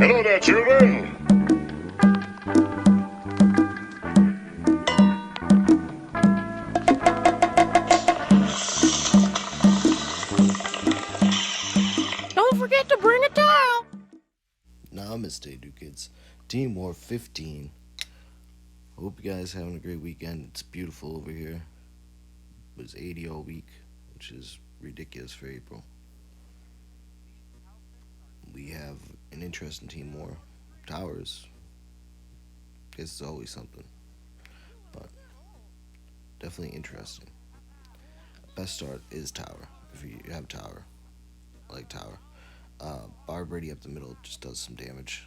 Hello there, children. Don't forget to bring a towel. Namaste, new kids. Team War 15. Hope you guys having a great weekend. It's beautiful over here. It was 80 all week, which is ridiculous for April. We have an interesting Team War. Towers. Guess it's always something. But definitely interesting. Best start is Tower. If you have Tower. I like Tower. Bar Brady up the middle just does some damage.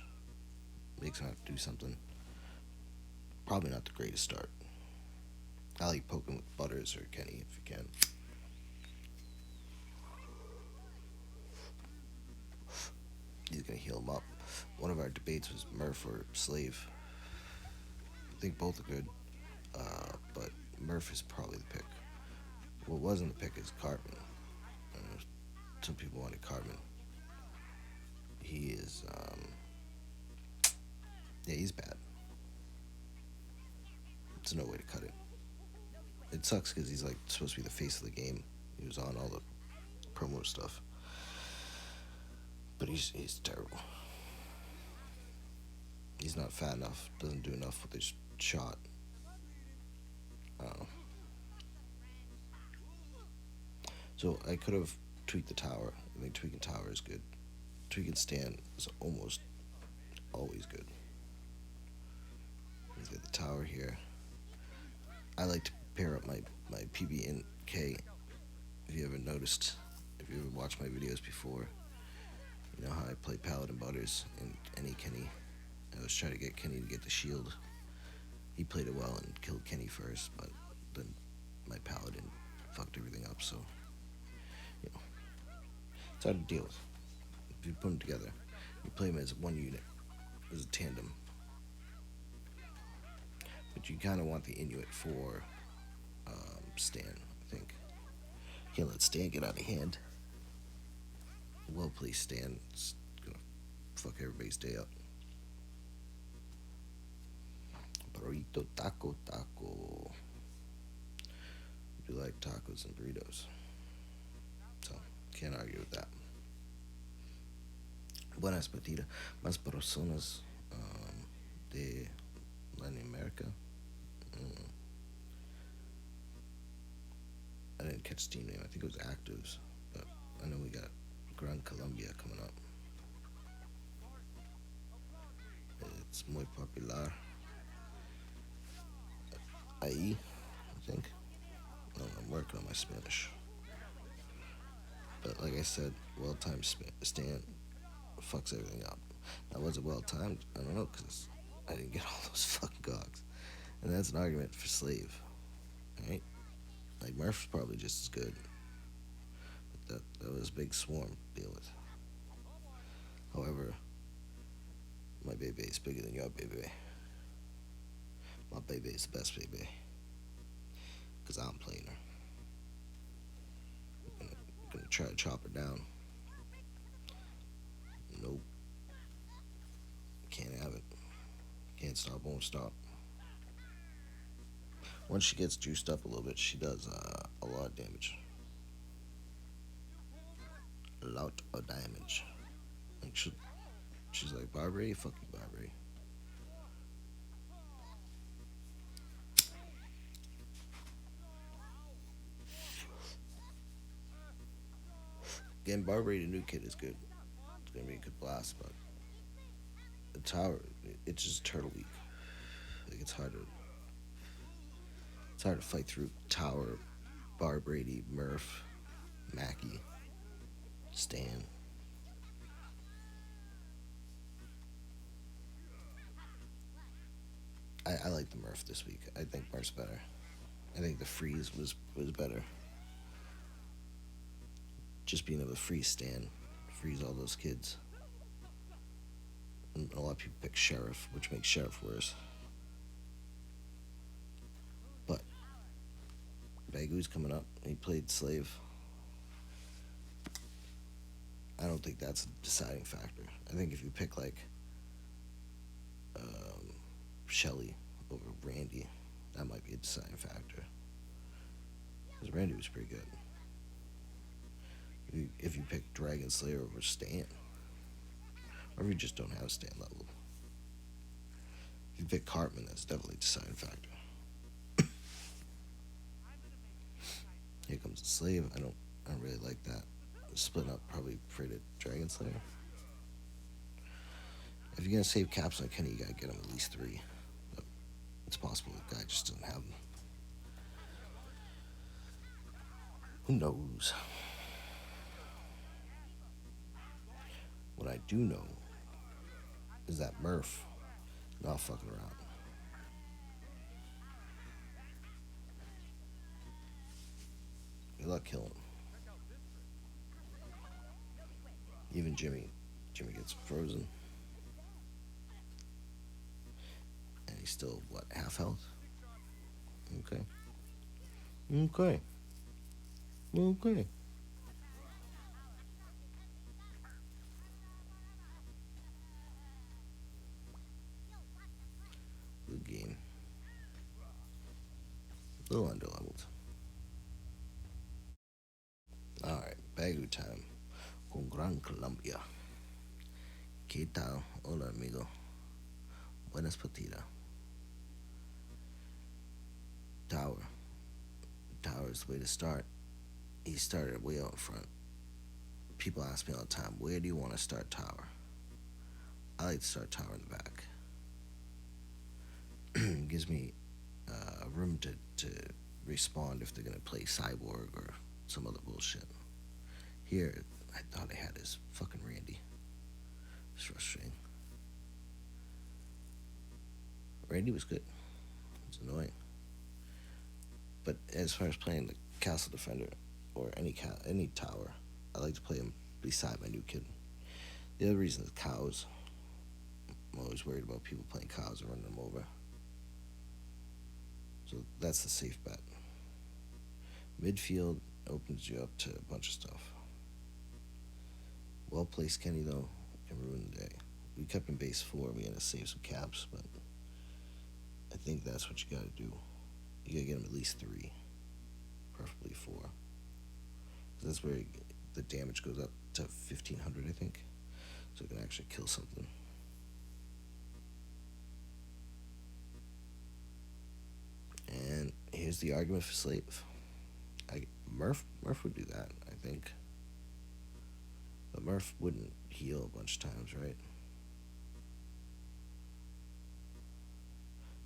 Makes him have to do something. Probably not the greatest start. I like poking with Butters or Kenny if you can. He's gonna heal him up. One of our debates was Murph or Slave. I think both are good, but Murph is probably the pick. What wasn't the pick is Cartman. Some people wanted Cartman. He is, he's bad. There's no way to cut it. It sucks because he's like supposed to be the face of the game. He was on all the promo stuff, but he's terrible. He's not fat enough. Doesn't do enough with his shot. So I could have tweaked the tower. I think tweaking tower is good. Tweaking stand is almost always good. Let's get the tower here. I like to pair up my PB and K. If you haven't noticed, if you ever watched my videos before, you know how I play Paladin Butters and any Kenny. I was trying to get Kenny to get the shield. He played it well and killed Kenny first, but then my Paladin fucked everything up, so, you know, it's hard to deal with. If you put them together, you play them as one unit, as a tandem. But you kind of want the Inuit for Stan, I think. Can't let Stan get out of hand. Well placed Stan. It's gonna fuck everybody's day up. Burrito, taco. Do like tacos and burritos. So, can't argue with that. Buenas partidas. Más personas de Latin-America. I didn't catch the team name. I think it was Actives. But I know we got Gran Colombia coming up. It's muy popular. Ahí, I think. No, I'm working on my Spanish. But like I said, well-timed stand fucks everything up. Now, was it well-timed? I don't know, because I didn't get all those fucking cogs. And that's an argument for Slave. Right? Like, Murph's probably just as good. But that was a big swarm to deal with. However, my baby is bigger than your baby. My baby is the best baby. Because I'm playing her. I'm gonna try to chop her down. Nope. Can't have it. Can't stop, won't stop. Once she gets juiced up a little bit, she does a lot of damage. A lot of damage. Like she's like, Barbary? Fuck you, Barbary. Getting Barbary to new kid is good. It's gonna be a good blast, but the tower, it's just turtle weak. Like it's hard to fight through Tower, Bar Brady, Murph, Mackie, Stan. I like the Murph this week. I think Murph's better. I think the freeze was better. Just being able to freeze Stan, freeze all those kids. And a lot of people pick Sheriff, which makes Sheriff worse. But Bagu's coming up. He played Slave. I don't think that's a deciding factor. I think if you pick like Shelly over Randy. That might be a deciding factor. Because Randy was pretty good. If you pick Dragon Slayer over Stan, or if you just don't have Stan level. If you pick Cartman, that's definitely a deciding factor. Here comes the Slave. I don't really like that. Splitting up, probably afraid of Dragon Slayer. If you're gonna save caps on Kenny, you gotta get him at least 3. But it's possible the guy just doesn't have them. Who knows? What I do know is that Murph not fucking around. Good luck killing him. Even Jimmy gets frozen. And he's still, what, half health? Okay. Okay. Okay. Good game. A little underleveled. Alright, Bagu time. Con Gran Colombia. ¿Qué tal? Hola, amigo. Buenas partidas. Tower. Tower is the way to start. He started way out front. People ask me all the time, where do you want to start tower? I like to start tower in the back. It gives me room to respond if they're going to play Cyborg or some other bullshit. Here, I thought I had his fucking Randy. It's frustrating. Randy was good. It's annoying. But as far as playing the Castle Defender or any tower, I like to play him beside my new kid. The other reason is cows. I'm always worried about people playing cows and running them over. So that's the safe bet. Midfield opens you up to a bunch of stuff. Well placed Kenny though can ruin the day. We kept him base 4. We had to save some caps, but I think that's what you gotta do. You gotta get him at least 3, preferably 4. That's where the damage goes up to 1500, I think. So it can actually kill something. And here's the argument for Slave. Murph would do that, I think. But Murph wouldn't heal a bunch of times, right?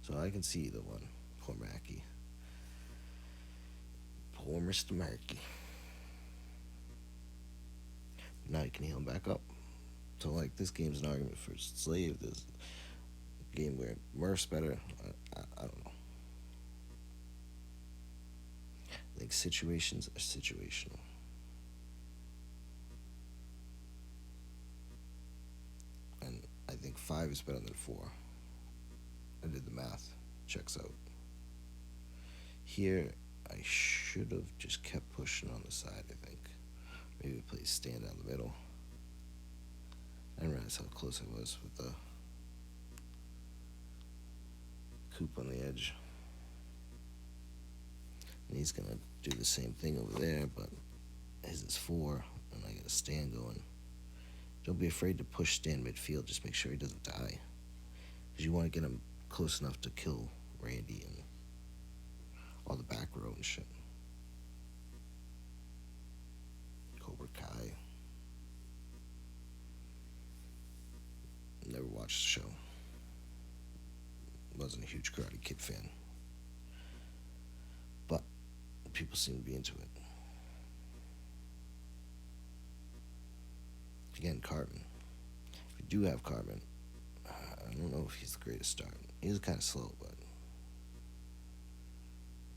So I can see the one. Poor Mackie. Poor Mr. Mackie. Now you can heal him back up. So like this game's an argument for Slave. There's a game where Murph's better. I don't know. I think situations are situational. And I think 5 is better than 4. I did the math. Checks out. Here, I should have just kept pushing on the side, I think. Maybe play stand down the middle. I didn't realize how close I was with the Coop on the edge. And he's gonna do the same thing over there, but his is 4, and I got a stand going. Don't be afraid to push stand midfield, just make sure he doesn't die. Because you want to get him close enough to kill Randy and all the back row and shit. Cobra Kai. Never watched the show. Wasn't a huge Karate Kid fan. But people seem to be into it. Again, Cartman. If you do have Cartman, I don't know if he's the greatest start. He's kind of slow, but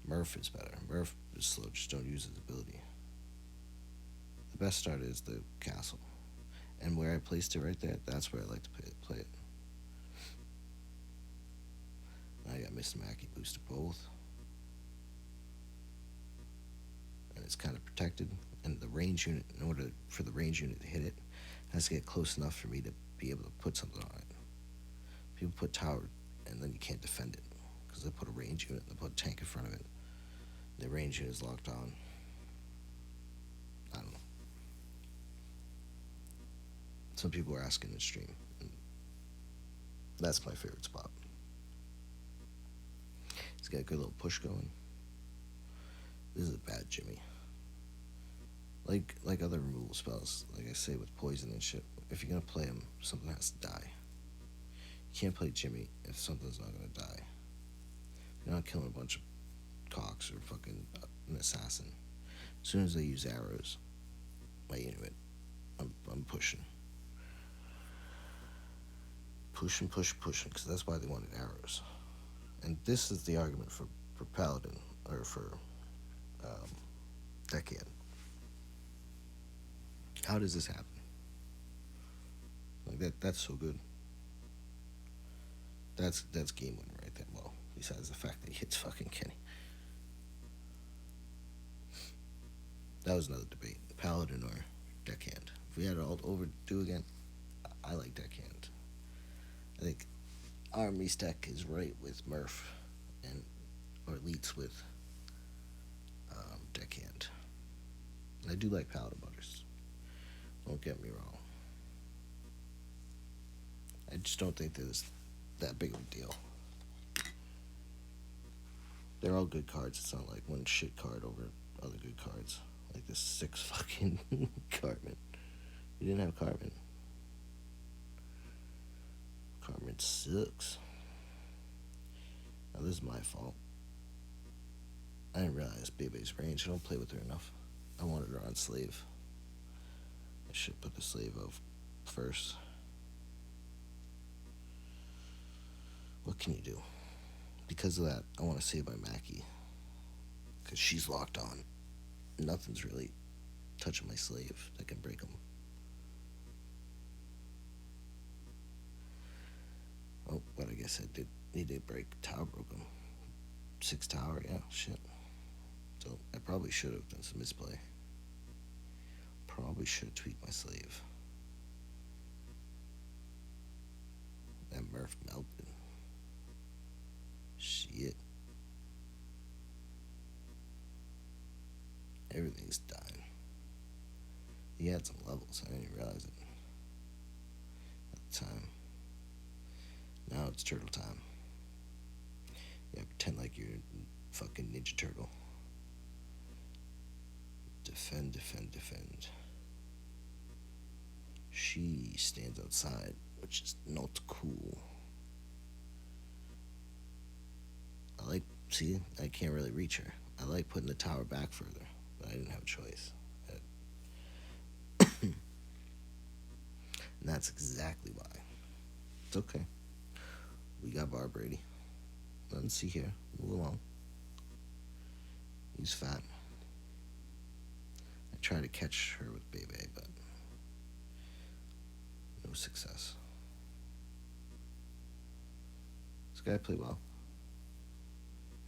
Murph is better. Murph is slow, just don't use his ability. The best start is the castle. And where I placed it right there, that's where I like to play it. I got Mr. Mackey boosted both. And it's kind of protected. And the range unit, in order for the range unit to hit it, has to get close enough for me to be able to put something on it. People put tower and and then you can't defend it because they put a range unit, they put a tank in front of it. The range unit is locked on. I don't know. Some people are asking in the stream. That's my favorite spot. He's got a good little push going. This is a bad Jimmy. Like other removal spells, like I say with poison and shit, if you're gonna play him, something has to die. You can't play Jimmy if something's not gonna die. You're not killing a bunch of cocks or fucking an assassin. As soon as they use arrows, my Inuit, I'm pushing. Pushing, because that's why they wanted arrows. And this is the argument for Paladin, or for Deckhand. How does this happen? Like that's so good. That's game winner right there. Well, besides the fact that he hits fucking Kenny. That was another debate. Paladin or Deckhand. If we had it all over to do again, I like Deckhand. I think Army's deck is right with Murph, or Elites with Deckhand. And I do like Paladin Butters. Don't get me wrong. I just don't think there's that big of a deal. They're all good cards. It's not like one shit card over other good cards. Like this 6 fucking Cartman. You didn't have Cartman. Cartman sucks. Now this is my fault. I didn't realize Bebe's range. I don't play with her enough. I wanted her on slave. I should put the slave out first. What can you do? Because of that, I want to save my Mackie. Because she's locked on. Nothing's really touching my slave that can break him. Oh, but I guess I did need to break. Tower broke him. 6 tower, yeah, shit. So I probably should have done some misplay. Probably should have tweaked my slave. That Murph melted. Shit. Everything's dying. He had some levels. I didn't even realize it at the time. Now it's turtle time. Yeah, pretend like you're a fucking Ninja Turtle. Defend. She stands outside, which is not cool. I can't really reach her. I like putting the tower back further, but I didn't have a choice. And that's exactly why. It's okay. We got Bar Brady. Let's see here. Move along. He's fat. I tried to catch her with Bebe, but no success. This guy played well.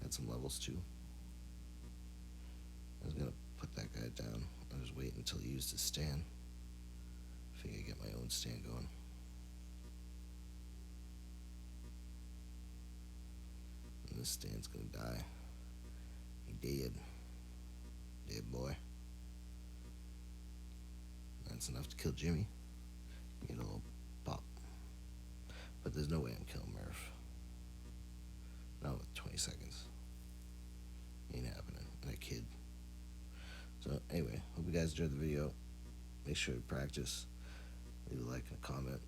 Had some levels too. I was gonna put that guy down. I was waiting until he used his stand. Figure I get my own stand going. And this stand's gonna die. He dead. Dead boy. That's enough to kill Jimmy. Get a little pop. But there's no way I'm killing Murph. Not with 20 seconds. Ain't happening. That kid. So anyway, hope you guys enjoyed the video. Make sure to practice. Leave a like and a comment.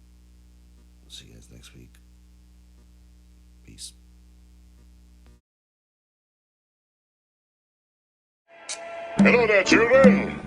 See you guys next week. Peace. Hello there, children.